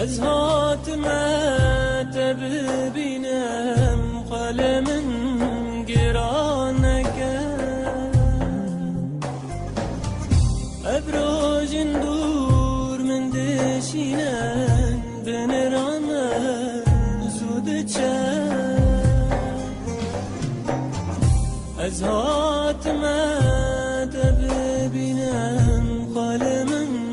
از حاتمت ببینم قلمن گرانکم ابروجن دور من دشینن بنرانم زود چم از حاتمت ببینم قلمن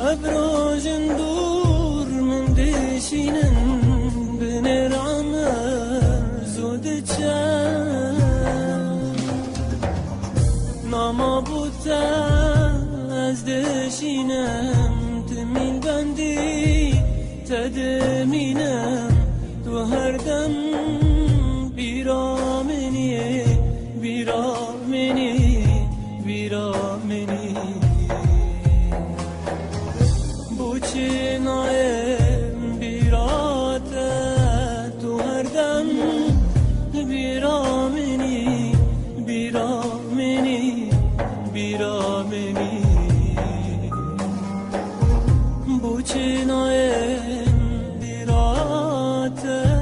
ابروجن دور من دشینن بنرانم زود چم ناما بوتا از دشینم تمیل بندی تدمینم تو هر دم بیرامنی بیرامنی بیرامنی چنایم بیراته تو هر دم بیرامنی بیرامنی بیرامنی bu çinayen birate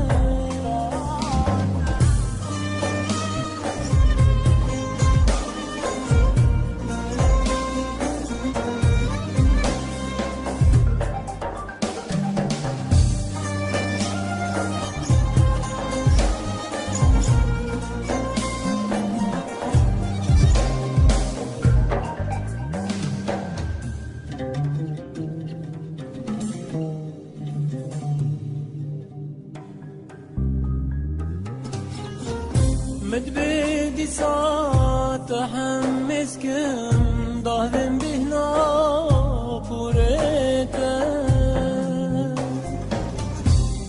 مدبدي صوت حمس كم ضاهن بهنا فوريتا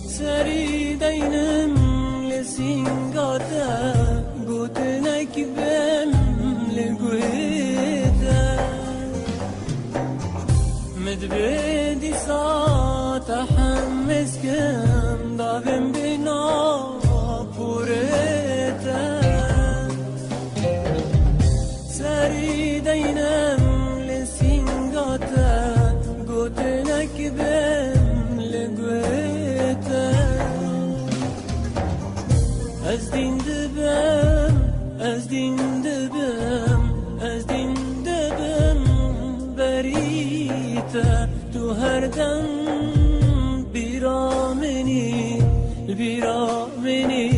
سري دينم لسينغاتا قوتنك بم لقويتا مدبدي صوت حمس كم ضاهن بهنا فوريتا سري دينم لسينغاتا قوتنك بم لقويتا أزدين دبم أزدين دبم أزدين دبم بريتا تو هر دم بیرامنی بیرامنی